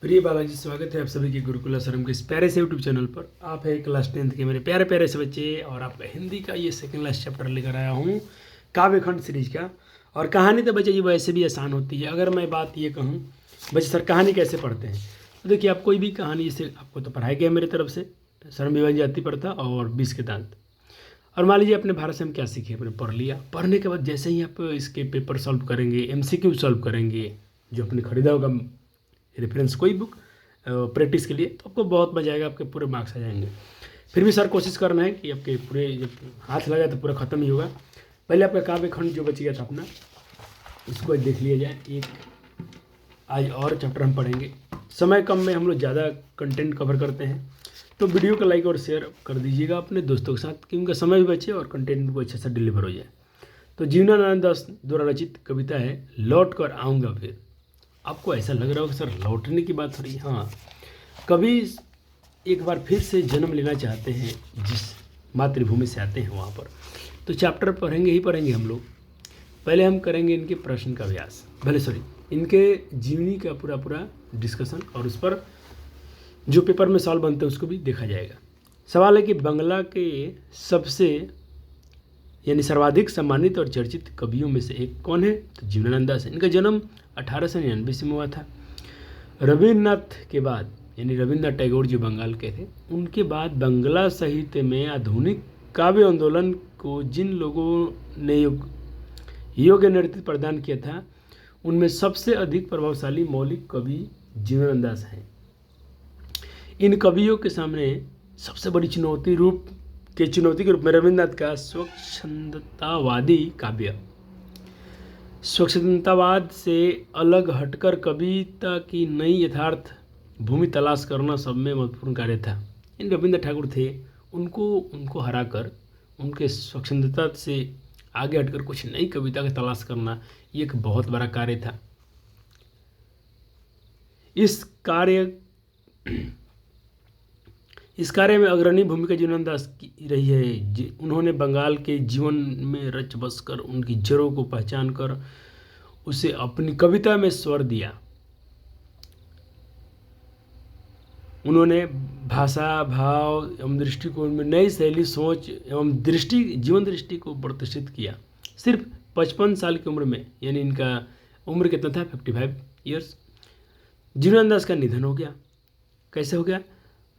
प्रिय बालाजी, स्वागत है आप सभी के गुरुकुल आश्रम के इस प्यारे से यूट्यूब चैनल पर। आप है क्लास 10th के मेरे प्यारे प्यारे से बच्चे और आपका हिंदी का ये सेकंड लास्ट चैप्टर लेकर आया हूँ काव्य खंड सीरीज का। और कहानी तो बच्चे जी वैसे भी आसान होती है। अगर मैं बात ये कहूँ बच्चे सर कहानी कैसे पढ़ते हैं, तो देखिए आप कोई भी कहानी, जैसे आपको तो पढ़ाया गया मेरी तरफ से शरण विभाजन जाति प्रथा और 20 के दांत। और मान लीजिए अपने भारत से हम क्या सीखे, अपने पढ़ लिया। पढ़ने के बाद जैसे ही आप इसके पेपर सॉल्व करेंगे, MCQ सॉल्व करेंगे, जो आपने खरीदा होगा रेफरेंस कोई बुक प्रैक्टिस के लिए, तो आपको बहुत मजा आएगा, आपके पूरे मार्क्स आ जाएंगे। फिर भी सर कोशिश करना है कि आपके पूरे जब हाथ लगा तो पूरा ख़त्म ही होगा। पहले आपका काव्य खंड जो बच गया था अपना, उसको देख लिया जाए। एक आज और चैप्टर हम पढ़ेंगे। समय कम में हम लोग ज़्यादा कंटेंट कवर करते हैं, तो वीडियो को लाइक और शेयर कर दीजिएगा अपने दोस्तों के साथ कि उनका समय भी बचे और कंटेंट भी अच्छे से डिलीवर हो जाए। तो जीवनानंद दास द्वारा रचित कविता है लौट कर आऊँगा फिर। आपको ऐसा लग रहा होगा सर लौटने की बात हो रही है। हाँ, कभी एक बार फिर से जन्म लेना चाहते हैं जिस मातृभूमि से आते हैं वहाँ पर, तो चैप्टर पढ़ेंगे ही पढ़ेंगे हम लोग। पहले हम करेंगे इनके प्रश्न का अभ्यास, इनके जीवनी का पूरा डिस्कशन, और उस पर जो पेपर में सवाल बनते हैं उसको भी देखा जाएगा। सवाल है कि बंगला के सबसे यानी सर्वाधिक सम्मानित और चर्चित कवियों में से एक कौन है, तो जीवनानंद दास। इनका जन्म 1899 में हुआ था। रविन्द्रनाथ के बाद, यानी रविन्द्रनाथ टैगोर जो बंगाल के थे, उनके बाद बंगला साहित्य में आधुनिक काव्य आंदोलन को जिन लोगों ने योग्य नेतृत्व प्रदान किया था, उनमें सबसे अधिक प्रभावशाली मौलिक कवि जीवनानंद दास हैं। इन कवियों के सामने सबसे बड़ी चुनौती के रूप में रविन्द्रनाथ का स्वच्छंदतावादी काव्य, स्वच्छंदतावाद से अलग हटकर कविता की नई यथार्थ भूमि तलाश करना सब में महत्वपूर्ण कार्य था। इन रविन्द्र ठाकुर थे, उनको हराकर उनके स्वच्छंदता से आगे हटकर कुछ नई कविता का तलाश करना, ये एक बहुत बड़ा कार्य था। इस कार्य में अग्रणी भूमिका जीवनानंद दास की रही है। उन्होंने बंगाल के जीवन में रच बस कर उनकी जड़ों को पहचान कर उसे अपनी कविता में स्वर दिया। उन्होंने भाषा, भाव एवं दृष्टिकोण में नई शैली, सोच एवं जीवन दृष्टि को प्रतिष्ठित किया। सिर्फ 55 साल की उम्र में, यानी इनका उम्र कितना था, 55 ईयर्स, जीवनानंद दास का निधन हो गया। कैसे हो गया?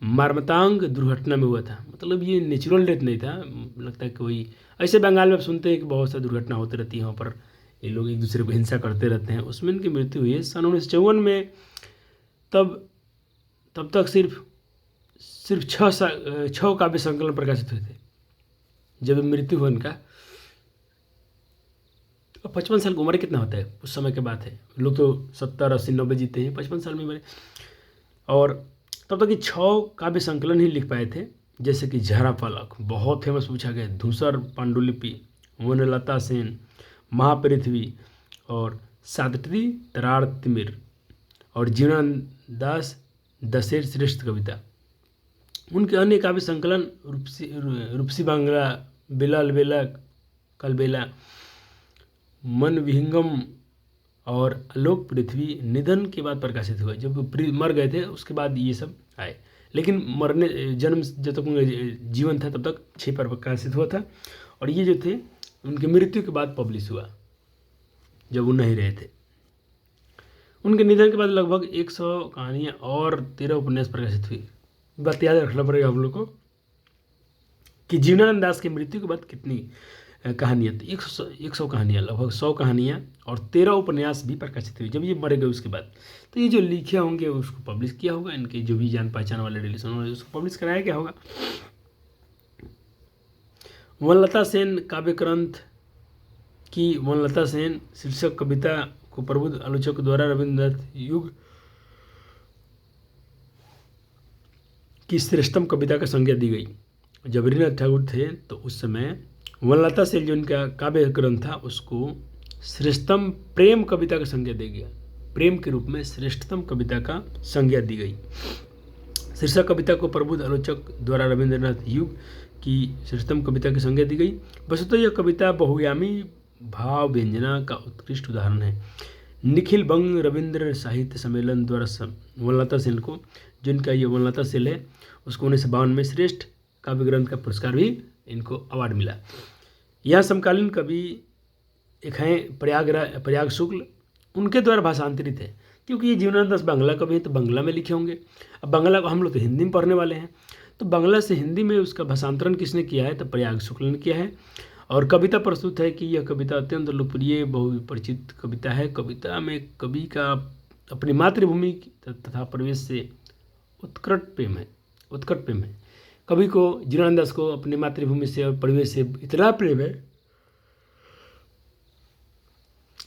मर्मतांग दुर्घटना में हुआ था। मतलब ये नेचुरल डेथ नहीं था, लगता है कोई ऐसे बंगाल में आप सुनते हैं कि बहुत सा दुर्घटना होती रहती है, वहाँ पर ये लोग एक दूसरे को हिंसा करते रहते हैं, उसमें इनकी मृत्यु हुई है सन 1954 में। तब तक सिर्फ 6 काव्य संकलन प्रकाशित हुए थे जब मृत्यु हुआ इनका। 55 साल की उम्र कितना होता है उस समय की बात है, लोग तो 70, 80, 90 जीते हैं, 55 साल में मरे। और तब तक कि 6 काव्य संकलन ही लिख पाए थे, जैसे कि झरा फलक बहुत फेमस पूछा गया, धूसर पांडुलिपि, वनलता सेन, महापृथ्वी और सावित्री तरार तिमिर, और जीवनानंद दास दशेर श्रेष्ठ कविता। उनके अन्य काव्य संकलन रूपसी बांग्ला, बेला अलबेला, कलबेला, मन विहंगम और आलोक पृथ्वी निधन के बाद प्रकाशित हुए। जब मर गए थे उसके बाद ये सब आए, लेकिन जन्म जब तक उनका जीवन था तब तक 6 पर प्रकाशित हुआ था, और ये जो थे उनकी मृत्यु के बाद पब्लिश हुआ जब वो नहीं रहे थे। उनके निधन के बाद लगभग 100 कहानियाँ और 13 उपन्यास प्रकाशित हुई। बात याद रखना पड़ेगा हम लोग को कि जीवनानंद दास की मृत्यु के बाद कितनी कहानियाँ थी। 100 कहानियाँ, लगभग 100 कहानियाँ और 13 उपन्यास भी प्रकाशित हुई जब ये मर गए उसके बाद। तो ये जो लिखे होंगे उसको पब्लिश किया होगा, इनके जो भी जान पहचान वाले रिलेशन होंगे उसको पब्लिश कराया क्या होगा। वनलता सेन काव्य ग्रंथ की वनलता सेन शीर्षक कविता को प्रबुद्ध आलोचक द्वारा रविन्द्रनाथ युग की श्रेष्ठतम कविता का संज्ञा दी गई। जब रविन्द्रनाथ ठाकुर थे तो उस समय वनलता सेन जो इनका काव्य ग्रंथ था उसको श्रेष्ठतम प्रेम कविता का संज्ञा दिया गया। प्रेम के रूप में श्रेष्ठतम कविता का संज्ञा दी गई। शीर्षक कविता को प्रबुद्ध आलोचक द्वारा रविन्द्रनाथ युग की श्रेष्ठतम कविता की संज्ञा दी गई। वस्तुतः यह कविता बहुयामी भाव व्यंजना का उत्कृष्ट उदाहरण है। निखिल बंग रविंद्र साहित्य सम्मेलन द्वारा वनलता सेन को, जिनका ये वनलता सेल है, उसको 1952 में श्रेष्ठ काव्य ग्रंथ का पुरस्कार भी इनको अवार्ड मिला। यहाँ समकालीन कवि एक हैं प्रयाग शुक्ल, उनके द्वारा भाषांतरित है, क्योंकि ये जीवनानंद दास बांग्ला कवि हैं तो बांग्ला में लिखे होंगे। अब बांग्ला को हम लोग तो हिंदी में पढ़ने वाले हैं, तो बांग्ला से हिंदी में उसका भाषांतरण किसने किया है? तो प्रयाग शुक्ल ने किया है। और कविता प्रस्तुत है कि यह कविता अत्यंत लोकप्रिय बहुपरिचित कविता है। कविता में कवि का अपनी मातृभूमि तथा परिवेश से उत्कट प्रेम है। कवि को, जीवनानंद दास को अपनी मातृभूमि से और परिवेश से इतना प्रेम है,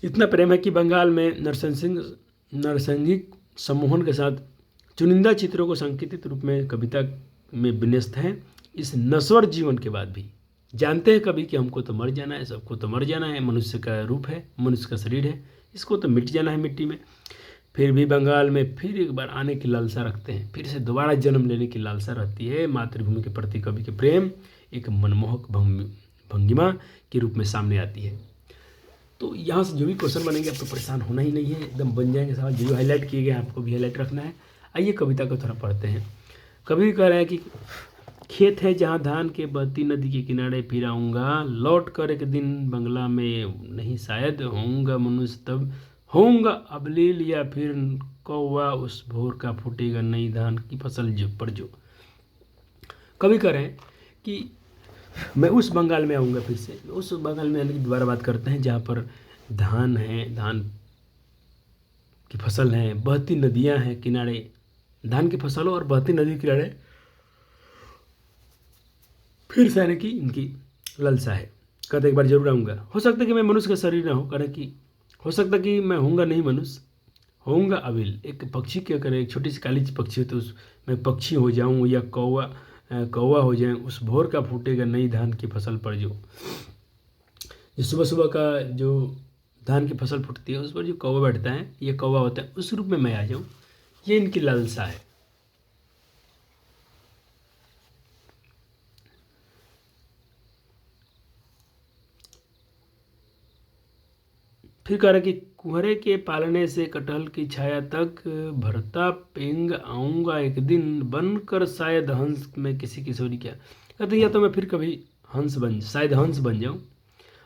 इतना प्रेम है कि बंगाल में नरसंगिक सम्मोहन के साथ चुनिंदा चित्रों को सांकेतिक रूप में कविता में विन्यस्त हैं। इस नश्वर जीवन के बाद भी जानते हैं कवि कि हमको तो मर जाना है, सबको तो मर जाना है, मनुष्य का रूप है, मनुष्य का शरीर है, इसको तो मिट जाना है मिट्टी में। फिर भी बंगाल में फिर एक बार आने की लालसा रखते हैं, फिर से दोबारा जन्म लेने की लालसा रहती है। मातृभूमि के प्रति कवि के प्रेम एक मनमोहक भंगिमा के रूप में सामने आती है। तो यहाँ से जो भी क्वेश्चन बनेंगे आपको परेशान होना ही नहीं है, एकदम बन जाएंगे सवाल। जो हाईलाइट किए गए आपको भी हाईलाइट रखना है। आइए कविता को थोड़ा पढ़ते हैं। कवि कह रहे हैं कि खेत है जहाँ धान के बहती नदी के किनारे फिर आऊँगा, लौट कर एक दिन बंगला में नहीं शायद, होऊंगा मनुष्य तब होऊंगा अबलील, या फिर कौवा उस भोर का फूटेगा नई धान की फसल जो। कवि कह रहे हैं कि मैं उस बंगाल में आऊँगा, फिर से उस बंगाल में आने की दोबारा बात करते हैं जहाँ पर धान है, धान की फसल है, बहती नदियाँ हैं किनारे, धान की फसल और बहती नदी किनारे फिर से आने की इनकी लालसा है। कहते एक बार जरूर आऊँगा। हो सकता है कि मैं मनुष्य का शरीर ना हो, करें कि हो सकता कि मैं होऊंगा नहीं मनुष्य, होऊंगा अविल। एक पक्षी क्या करे, एक छोटी सी काली पक्षी हो तो उस मैं पक्षी हो जाऊं, या कौवा हो जाए, उस भोर का फूटेगा नई धान की फसल पर जो सुबह सुबह का जो धान की फसल फूटती है उस पर जो कौवा बैठता है, ये कौवा होता है, उस रूप में मैं आ जाऊं, ये इनकी लालसा है। फिर कह रहा कि कुहरे के पालने से कटहल की छाया तक भरता पेंग आऊँगा एक दिन, बनकर शायद हंस में किसी किशोरी क्या। कहते या तो मैं फिर कभी शायद हंस बन जाऊँ।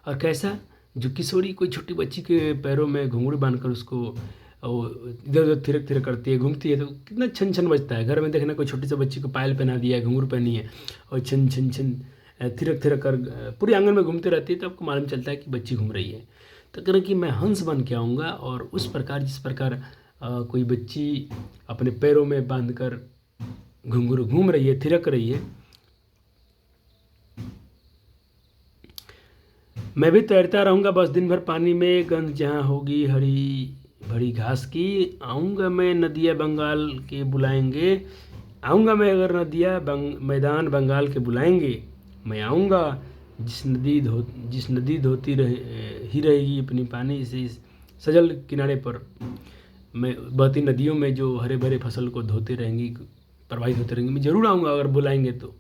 और कैसा, जो किशोरी कोई छोटी बच्ची के पैरों में घुंघरू बांधकर उसको इधर उधर थिरक थिरक करती है, घूमती है, तो कितना छन छन बजता है। घर में देखना कोई छोटी सी बच्ची को पायल पहना दिया है, घुंघरू पहनी है और छन छन छन थिरक थिरक कर पूरे आंगन में घूमती रहती है, तो आपको मालूम चलता है कि बच्ची घूम रही है। तो कह रहे कि मैं हंस बन के आऊँगा, और उस प्रकार जिस प्रकार कोई बच्ची अपने पैरों में बांधकर घुंघरू घूम रही है, थिरक रही है, मैं भी तैरता रहूँगा बस दिन भर पानी में, गंध जहाँ होगी हरी भरी घास की। आऊँगा मैं नदिया बंगाल के बुलाएंगे, आऊँगा मैं अगर नदिया मैदान बंगाल के बुलाएंगे, मैं आऊँगा जिस नदी धोती ही रहेगी अपनी पानी से सजल किनारे पर। मैं बहती नदियों में जो हरे भरे फसल को धोते रहेंगी, प्रवाहित होते रहेंगे, मैं ज़रूर आऊँगा अगर बुलाएंगे तो।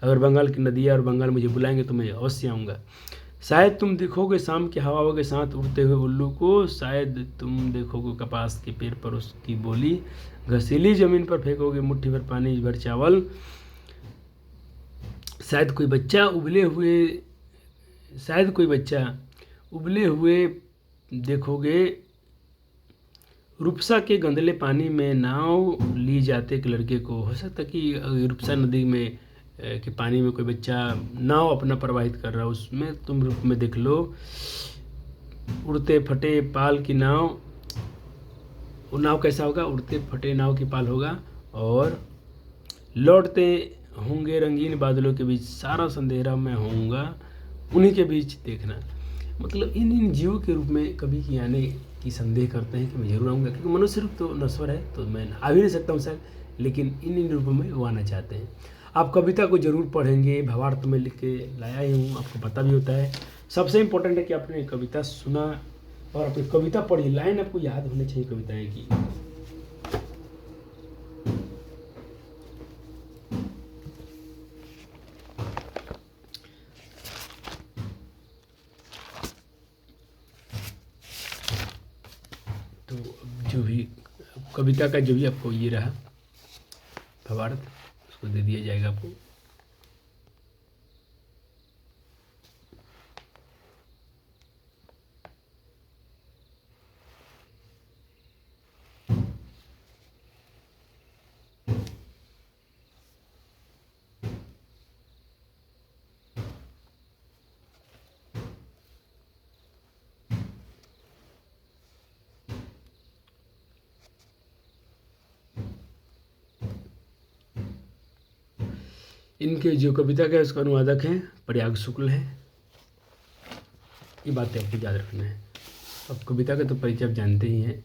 अगर बंगाल की नदियाँ और बंगाल मुझे बुलाएंगे तो मैं अवश्य आऊँगा। शायद तुम देखोगे शाम की हवाओं के साथ उड़ते हुए उल्लू को, शायद तुम देखोगे कपास के पेड़ पर उसकी बोली, घसीली ज़मीन पर फेंकोगे मुट्ठी भर पानी भर चावल। शायद कोई बच्चा उबले हुए देखोगे, रुपसा के गंदले पानी में नाव ली जाते एक लड़के को। हो सकता कि रुपसा नदी में के पानी में कोई बच्चा नाव अपना प्रवाहित कर रहा है, उसमें तुम रूप में देख लो। उड़ते फटे पाल की नाव, वो नाव कैसा होगा, उड़ते फटे नाव की पाल होगा, और लौटते होंगे रंगीन बादलों के बीच, सारा संधेरा मैं होऊंगा उन्हीं के बीच देखना। मतलब इन जीवों के रूप में कभी की आने की संदेह करते हैं कि मैं जरूर आऊँगा, क्योंकि मनुष्य रूप तो नश्वर है, तो मैं आ भी नहीं सकता हूँ शायद, लेकिन इन रूपों में वो आना चाहते हैं। आप कविता को जरूर पढ़ेंगे, भावार्थ में लिख के लाया ही हूँ, आपको पता भी होता है। सबसे इम्पोर्टेंट है कि आपने कविता सुना और अपनी कविता पढ़ी, लाइन आपको याद होनी चाहिए कविताएं की। कविता का जो भी आपको ये रहा भावार्थ उसको दे दिया जाएगा आपको। इनके जो कविता का उसका अनुवादक हैं प्रयाग शुक्ल हैं। ये बातें आपको याद रखना है। अब कविता का तो परिचय आप जानते ही हैं।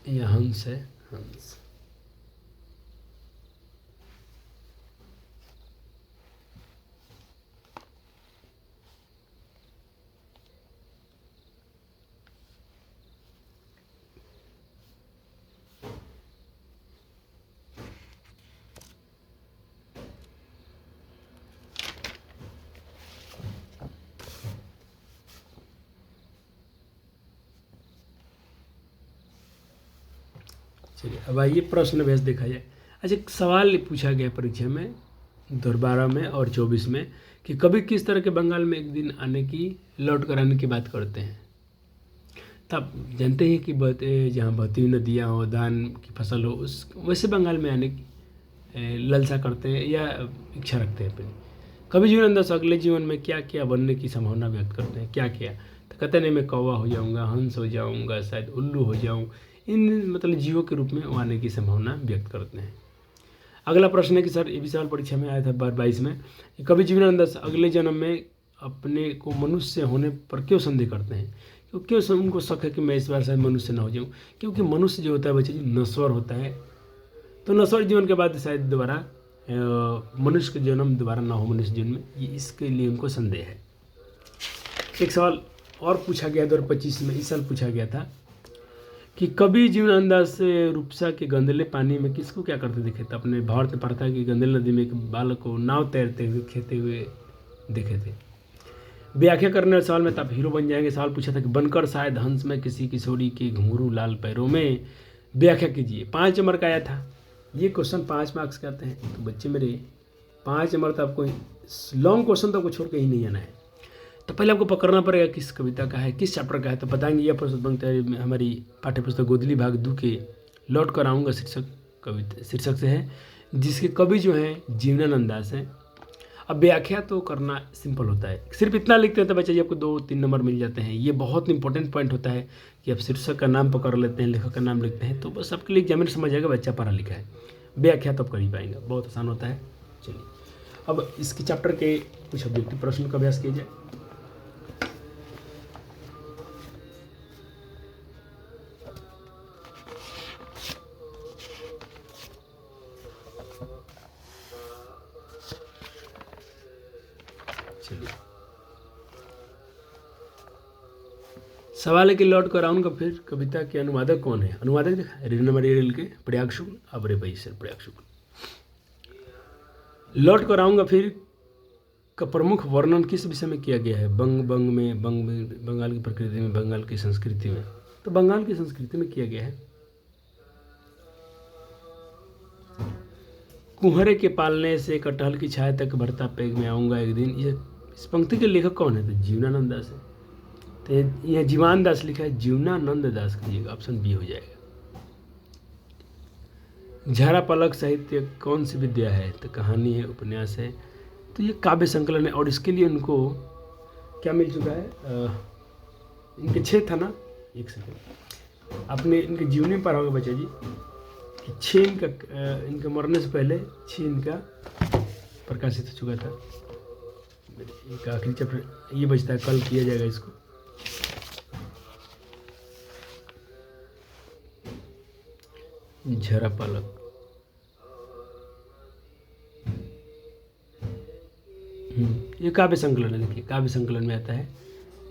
ये हंस है, हंस। चलिए अब आइए प्रश्न भेज देखा जाए। अच्छा, एक सवाल पूछा गया परीक्षा में 2012 में और 24 में कि कभी किस तरह के बंगाल में एक दिन आने की लौट कर आने की बात करते हैं। तब जानते हैं कि जहाँ बहती हुई नदियाँ हो, धान की फसल हो, उस वैसे बंगाल में आने की लालसा करते हैं या इच्छा रखते हैं अपनी। कभी जीवन अंदर से अगले जीवन में क्या क्या बनने की संभावना व्यक्त करते हैं, क्या क्या। तो कहते नहीं मैं कौवा हो जाऊँगा, हंस हो जाऊँगा, शायद उल्लू हो जाऊँ। इन मतलब जीवों के रूप में वो आने की संभावना व्यक्त करते हैं। अगला प्रश्न है कि सर ये भी सवाल परीक्षा में आया था 2022 में कि कभी जीवनानंद अगले जन्म में अपने को मनुष्य होने पर क्यों संदेह करते हैं। क्यों उनको शक है कि मैं इस बार शायद मनुष्य ना हो जाऊँ। क्योंकि मनुष्य जो होता है बच्चे जी नश्वर होता है, तो नश्वर जीवन के बाद शायद दोबारा मनुष्य का जन्म दोबारा ना हो मनुष्य जीवन में, ये इसके लिए उनको संदेह है। एक सवाल और पूछा गया 2025 में, इस साल पूछा गया था कि कभी जीवनानंद से रूपसा के गंदले पानी में किसको क्या करते देखे थे। अपने भारत में पढ़ा था कि गंदले नदी में एक बालक को नाव तैरते हुए खेते हुए देखे थे। व्याख्या करने वाले सवाल में तब हीरो बन जाएंगे। सवाल पूछा था कि बनकर शायद हंस में किसी किशोरी के घुंघरू लाल पैरों में, व्याख्या कीजिए। 5 नंबर का आया था ये क्वेश्चन, 5 मार्क्स के आते हैं। तो बच्चे मेरे 5 नंबर तो आपको लॉन्ग क्वेश्चन तो आपको छोड़ के ही नहीं आना है। तो पहले आपको पकड़ना पड़ेगा किस कविता का है, किस चैप्टर का है। तो बताएंगे यह प्रस्तुत बनता है हमारी पाठ्यपुस्तक गोदली भाग 2 के लौट कर आऊँगा शीर्षक से है, जिसके कवि जो हैं जीवनानंद दास हैं। अब व्याख्या तो करना सिंपल होता है, सिर्फ इतना लिखते हैं तो बच्चा जी आपको 2-3 नंबर मिल जाते हैं। ये बहुत इंपॉर्टेंट पॉइंट होता है कि आप शीर्षक का नाम पकड़ लेते हैं, लेखक का नाम लिखते हैं, तो बस आपके लिए एग्जामिनर समझ जाएगा बच्चा पढ़ा लिखा है। व्याख्या तो आप कर ही पाएंगे, बहुत आसान होता है। चलिए अब इसके चैप्टर के कुछ ऑब्जेक्टिव प्रश्न का अभ्यास किया जाए। चलिए सवाल है कि लौट कर आऊँगा फिर कविता के अनुवादक कौन है। अनुवादक देखा रील के प्रयाग शुक्ल। अब रे भाई सर प्रयाग शुक्ल। लौट कर आऊँगा फिर का प्रमुख वर्णन किस विषय में किया गया है। बंग में बंगाल की प्रकृति में, बंगाल की संस्कृति में। तो बंगाल की संस्कृति में किया गया है। कुहरे के पालने से कटहल की छाया तक भरता पेग में आऊँगा एक दिन। ये इस पंक्ति के लेखक कौन है। तो जीवनानंद दास है। तो यह जीवान दास लिखा है, जीवनानंद दास कीजिएगा, ऑप्शन बी हो जाएगा। झारा पलक साहित्य कौन सी विद्या है। तो कहानी है, उपन्यास है। तो ये काव्य संकलन है और इसके लिए उनको क्या मिल चुका है। इनके 6 था ना, एक सेकंड, आपने इनके जीवनी में पढ़ा होगा बच्चा जी कि 6 इनके मरने से पहले 6 इनका प्रकाशित हो चुका था। एक आखिरी चैप्टर ये बचता है, कल किया जाएगा इसको। झरा पलक। ये काव्य संकलन है, देखिए काव्य संकलन में आता है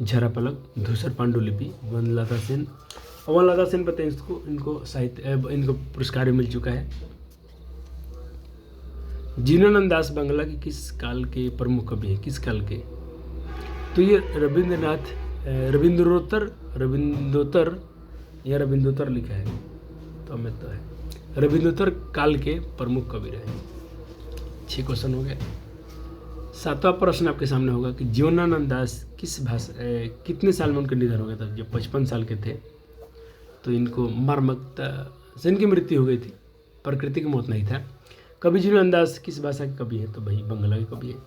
झरा पलक, धूसर पांडुलिपि, वनलता सेन। वनलता सेन पता है इसको, इनको साहित्य इनको पुरस्कार भी मिल चुका है। जीवनानंद दास बांग्ला के किस काल के प्रमुख कवि हैं, किस काल के? तो ये रविंद्रोत्तर या रविंद्रोत्तर लिखा है, तो हमें तो है रविंद्रोत्तर काल के प्रमुख कवि रहे। 6 क्वेश्चन हो गए। 7वां प्रश्न आपके सामने होगा कि जीवनानंद दास कितने साल में उनका निधन हो गया था? जब 55 साल के थे तो इनको मर्मकता से इनकी मृत्यु हो गई थी, प्राकृतिक मौत नहीं था। कवि जीवनानंद दास किस भाषा के कवि हैं? तो भाई बंगला के कवि है।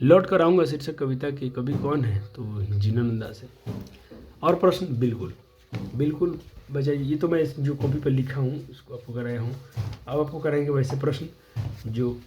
लौट कर आऊँगा शीर्षक कविता के कवि कौन है? तो जीवनानंद दास है। और प्रश्न बिल्कुल बजाइए। ये तो मैं जो कॉपी पर लिखा हूँ उसको आपको कराया हूँ, अब आपको कराएंगे वैसे प्रश्न जो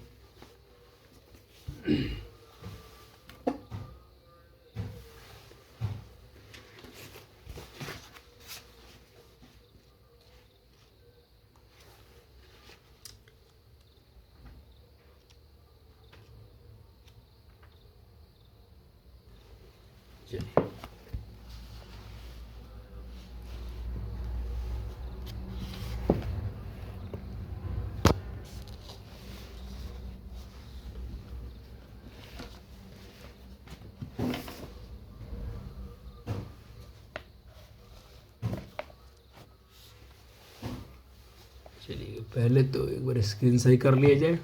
चलिए पहले तो एक बार स्क्रीन सही कर लिया जाए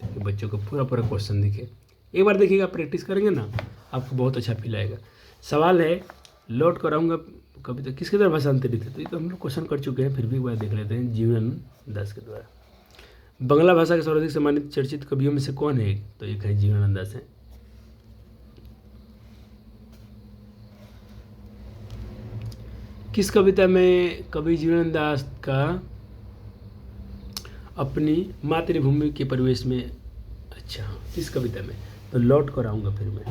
ताकि बच्चों को पूरा क्वेश्चन दिखे। एक बार देखिएगा, प्रैक्टिस करेंगे ना आपको बहुत अच्छा फील आएगा। सवाल है लौट कर आऊँगा कविता किसके द्वारा भाषांतरित है? तो ये तो हम लोग क्वेश्चन कर चुके हैं, फिर भी एक बार देख लेते हैं। जीवनानंद दास के द्वारा। बांग्ला भाषा के सर्वाधिक सम्मानित चर्चित कवियों में से कौन है? तो एक है जीवनानंद दास है। किस कविता में कवि जीवनानंद दास का अपनी मातृभूमि के परिवेश में, अच्छा किस कविता में? तो लौट कर आऊँगा फिर मैं।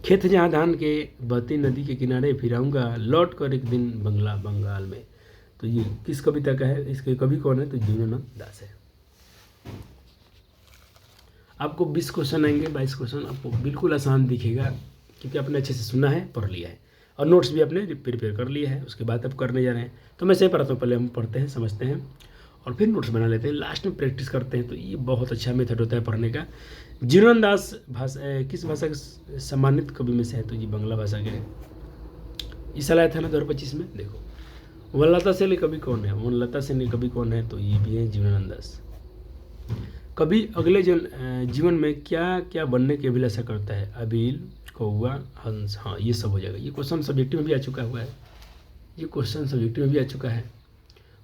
खेत जहाँ धान के बहती नदी के किनारे फिर आऊँगा, लौट कर एक दिन बंगाल में। तो ये किस कविता का है? इसके कवि कौन है? तो जीवनानंद दास है। आपको 20 क्वेश्चन आएंगे, 22 क्वेश्चन आपको बिल्कुल आसान दिखेगा क्योंकि आपने अच्छे से सुना है, पढ़ लिया है और नोट्स भी आपने प्रिपेयर कर लिए है। उसके बाद आप करने जा रहे हैं। तो मैं सही पढ़ाता हूँ, पहले हम पढ़ते हैं, समझते हैं और फिर नोट्स बना लेते हैं, लास्ट में प्रैक्टिस करते हैं। तो ये बहुत अच्छा मेथड होता है पढ़ने का। जीवनानंद दास किस भाषा के सम्मानित कवि में से है? तो ये बांग्ला भाषा के इस साल आया था ना 2025 में। देखो वनलता सेन कवि कौन है? वनलता सेन कवि कौन है? तो ये भी है जीवनानंद दास। कवि अगले जीवन में क्या क्या बनने की अभिलाषा करता है? अबील, कौवा, हंस। हाँ ये सब हो जाएगा। ये क्वेश्चन सब्जेक्टिव में भी आ चुका हुआ है, ये क्वेश्चन सब्जेक्टिव में भी आ चुका है।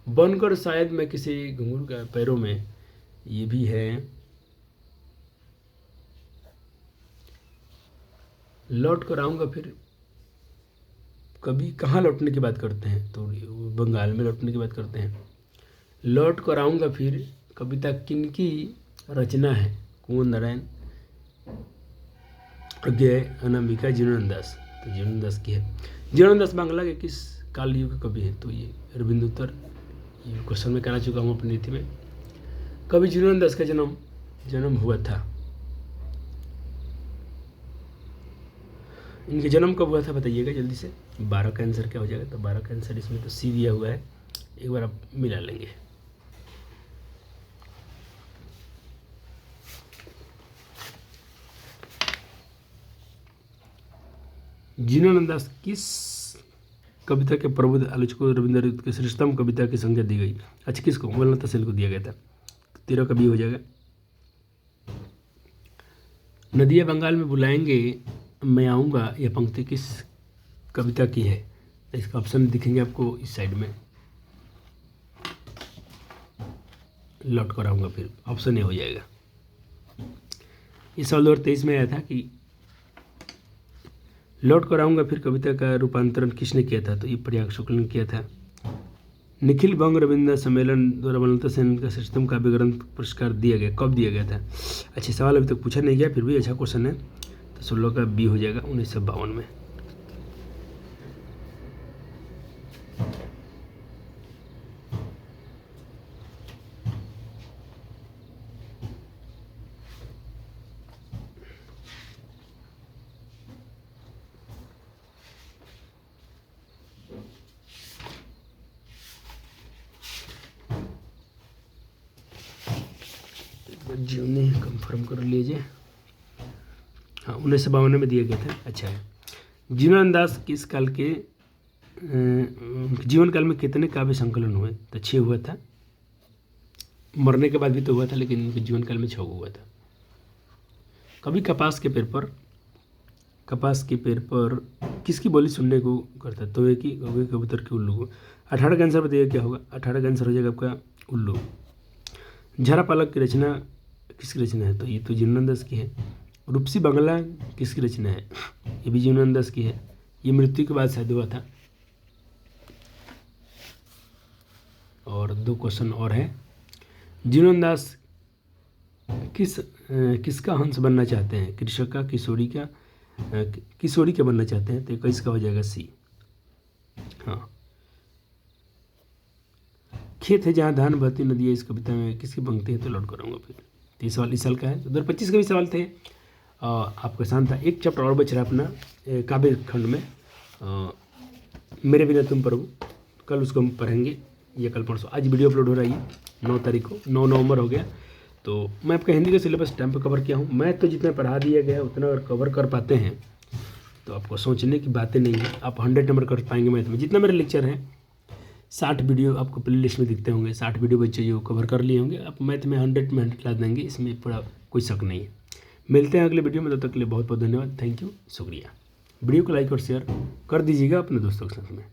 बनकर शायद मैं किसी घुंघरू का पैरों में, ये भी है। लौट कर आऊँगा फिर कभी कहाँ लौटने की बात करते हैं? तो बंगाल में लौटने की बात करते हैं। लौट कर आऊँगा फिर कविता किनकी रचना है? कुंवर नारायण, अज्ञेय, अनामिका, जीवनानंद दास। तो जीवनानंद दास की है। जीवनानंद दास बांग्ला के किस काल युग के कवि है? तो ये रविंद्रोत्तर। ये क्वेश्चन में करा चुका हूँ अपनी नीति में। कवि जीवनानंद दास का जन्म हुआ था, इनके जन्म कब हुआ था बताइएगा जल्दी से। 12 का आंसर क्या हो जाएगा? तो 12 का आंसर इसमें तो सी दिया हुआ है, एक बार आप मिला लेंगे। जीवनानंद दास किस कविता के प्रबुद्ध आलोचकों रविंद्र के श्रेष्ठतम कविता की संज्ञा दी गई? अच्छा किसको? वनलता सेन को दिया गया था। 13 का बी हो जाएगा। नदियाँ बंगाल में बुलाएंगे मैं आऊँगा, यह पंक्ति किस कविता की है? इसका ऑप्शन दिखेंगे आपको इस साइड में। लौट कर आऊँगा फिर ऑप्शन ए हो जाएगा। इस साल 2023 में आया था कि लौट कर आऊँगा फिर कविता का रूपांतरण किसने किया था? तो ये प्रयाग शुक्ल ने किया था। निखिल बंग रविंद्र सम्मेलन द्वारा वनलता सेन का श्रेष्ठतम काव्य ग्रंथ पुरस्कार दिया गया, कब दिया गया था? अच्छा सवाल अभी तक पूछा नहीं गया, फिर भी अच्छा क्वेश्चन है। तो 16 का बी हो जाएगा, 1952 में। जीवनी कंफर्म कर लीजिए। हाँ 1952 में दिया गया था। अच्छा है। जीवनानंद दास किस काल के जीवन काल में कितने काव्य संकलन हुए? तो 6 हुआ था। मरने के बाद भी तो हुआ था, लेकिन उनके जीवन काल में 6 हुआ था। कभी कपास के पेड़ पर किसकी बोली सुनने को करता है? तोय की, कौवे, कबूतर की, उल्लू को। 18 का आंसर बताइए क्या होगा? 18 का आंसर हो जाएगा आपका उल्लू। झरा पालक की रचना किसकी रचना है? तो ये तो जीवनानंद दास की है। रूपसी बंगला किसकी रचना है? ये भी जीवनानंद दास की है। ये मृत्यु के बाद शायद हुआ था। और 2 क्वेश्चन और है। जीवनानंद दास किसका हंस बनना चाहते हैं? कृषक का, किशोरी का बनना चाहते हैं? तो 21 का हो जाएगा सी। हाँ। खेत है जहाँ धान बहती नदी है, इस कविता में किसकी पंक्ति है? तो लौट करूँगा फिर। तो ये सवाल इस साल का है। 2025 का भी सवाल थे। आपका आसान था। एक चैप्टर और बच रहा अपना काव्य खंड में, मेरे बिना तुम प्रभु। कल उसको हम पढ़ेंगे या कल परसों। आज वीडियो अपलोड हो रही है 9 तारीख को, 9 नवंबर हो गया। तो मैं आपका हिंदी का सिलेबस टाइम पर कवर किया हूँ। मैथ तो जितना पढ़ा दिया गया उतना अगर कवर कर पाते हैं तो आपको सोचने की बातें नहीं है। आप 100 नंबर कर पाएंगे मैथ में। जितना मेरे लेक्चर हैं 60 वीडियो आपको प्ले लिस्ट में दिखते होंगे। 60 वीडियो बच्चे जो कवर कर लिए होंगे, आप मैथ में 100 में 100 ला देंगे। इसमें पूरा कोई शक नहीं है। मिलते हैं अगले वीडियो में। तब तक के लिए बहुत बहुत धन्यवाद। थैंक यू, शुक्रिया। वीडियो को लाइक और शेयर कर दीजिएगा अपने दोस्तों के साथ में।